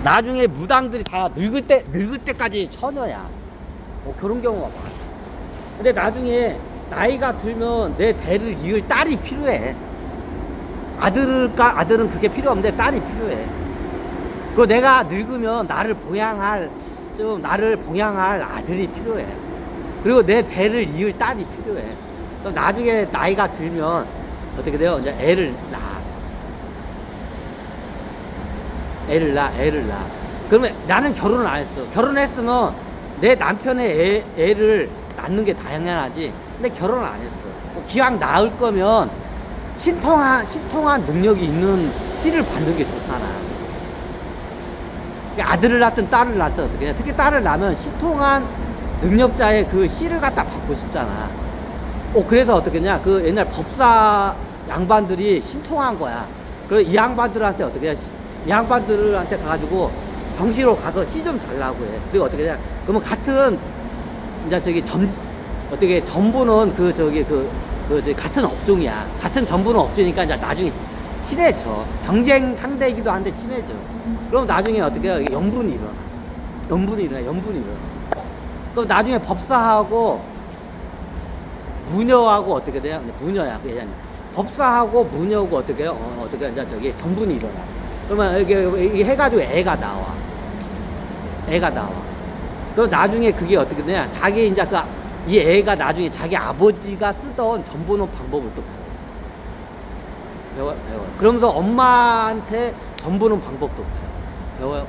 나중에 무당들이 다 늙을 때까지 처녀야. 뭐 그런 경우가 많아. 근데 나중에 나이가 들면 내 대를 이을 딸이 필요해. 아들은 그게 필요 없는데 딸이 필요해. 그리고 내가 늙으면 나를 봉양할 아들이 필요해. 그리고 내 대를 이을 딸이 필요해. 그럼 나중에 나이가 들면 어떻게 돼요? 이제 애를 낳아. 그러면 나는 결혼을 안 했어. 결혼했으면 내 남편의 애를 낳는 게 당연하지. 근데 결혼을 안 했어. 기왕 낳을 거면 신통한 능력이 있는 씨를 받는 게 좋잖아. 아들을 낳든 딸을 낳든 어떻게 해. 특히 딸을 낳으면 신통한 능력자의 그 씨를 갖다 받고 싶잖아. 그래서 어떻게 했냐. 그 옛날 법사 양반들이 신통한 거야. 그래서 이 양반들한테 어떻게 해. 이 양반들한테 가가지고 정시로 가서 씨 좀 달라고 해. 그리고 어떻게 해. 그러면 같은 이제 전부는 같은 업종이야. 같은 전부는 업종이니까 이제 나중에 친해져. 경쟁 상대이기도 한데 친해져. 그럼 나중에 어떻게 해. 연분이 일어나. 그럼 나중에 법사하고 무녀하고 어떻게 돼요? 무녀야. 법사하고 무녀하고 어떻게 해요? 이제 정분이 일어나. 그러면 이게 해가지고 애가 나와. 그럼 나중에 그게 어떻게 되냐? 이 애가 나중에 자기 아버지가 쓰던 전보는 방법을 또 배워요. 그러면서 엄마한테 전보는 방법도 배워요.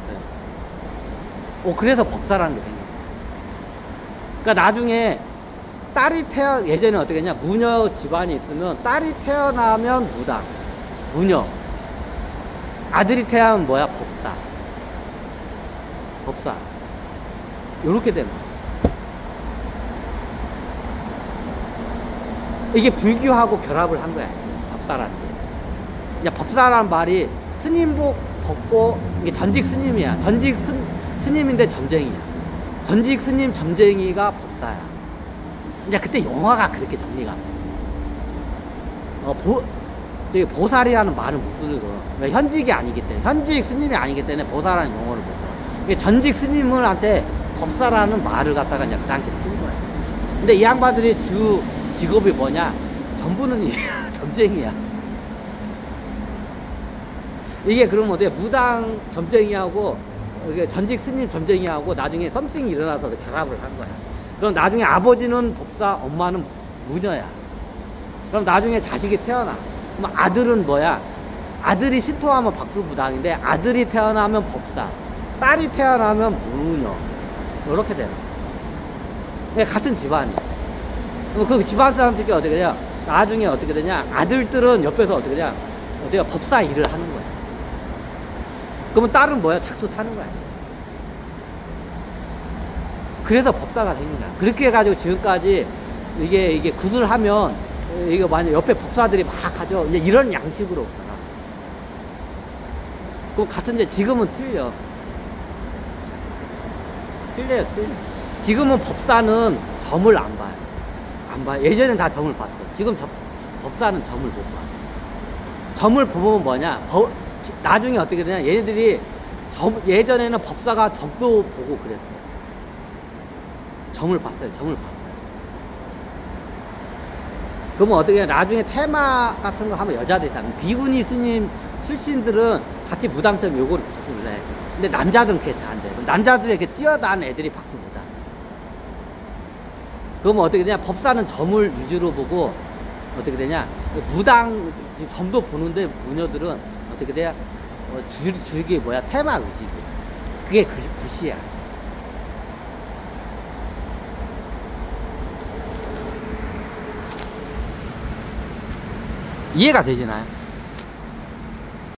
그래서 법사라는 게 생겨요. 그러니까 나중에 예전에 어떻게 했냐? 무녀 집안이 있으면 딸이 태어나면 무녀. 아들이 태어나면 뭐야? 법사. 요렇게 되면. 이게 불교하고 결합을 한 거야. 법사라는 게. 법사라는 말이 스님복 벗고, 이게 전직 스님이야. 전직 스님인데 점쟁이야. 전직 스님 점쟁이가 법사야. 이제 그때 용어가 그렇게 정리가 돼. 보살이라는 말은 못 쓰고, 현직이 아니기 때문에, 현직 스님이 아니기 때문에 보살이라는 용어를 못 써. 전직 스님한테 법사라는 말을 갖다가 이제 그 당시에 쓴 거야. 근데 이 양반들이 직업이 뭐냐? 전부는 점쟁이야. 이게 그러면 어때? 무당 점쟁이하고 전직 스님 점쟁이하고 나중에 썸씽이 일어나서 결합을 한 거야. 그럼 나중에 아버지는 법사, 엄마는 무녀야. 그럼 나중에 자식이 태어나. 그럼 아들은 뭐야? 아들이 신통하면 박수무당인데 아들이 태어나면 법사, 딸이 태어나면 무녀. 이렇게 되는 거야. 같은 집안이야. 그럼 그 집안 사람들이 어떻게 되냐? 나중에 어떻게 되냐? 아들들은 옆에서 어떻게 되냐? 법사 일을 하는 거야. 그러면 딸은 뭐야? 작두 타는 거야. 그래서 법사가 생긴 거야. 그렇게 해가지고 지금까지 이게 굿을 하면 이거 만약 옆에 법사들이 막 하죠. 이제 이런 양식으로 가나. 그럼 같은데 지금은 틀려요. 지금은 법사는 점을 안 봐요. 예전엔 다 점을 봤어. 지금 법사는 점을 못 봐. 점을 보면 뭐냐? 나중에 어떻게 되냐? 얘네들이 예전에는 법사가 점도 보고 그랬어요. 점을 봤어요. 그러면 어떻게 해? 나중에 테마 같은 거 하면 여자들이 다 비구니 스님 출신들은 같이 무당처럼 요거를 주술을 해. 근데 남자들은 그게 잘 안 돼. 남자들에게 뛰어난 애들이 박수보다. 그러면 어떻게 되냐? 법사는 점을 위주로 보고 어떻게 되냐? 무당 점도 보는데 무녀들은 어떻게 돼야? 주식이 뭐야? 테마 의식이야. 그게 굿이야. 이해가 되시나요?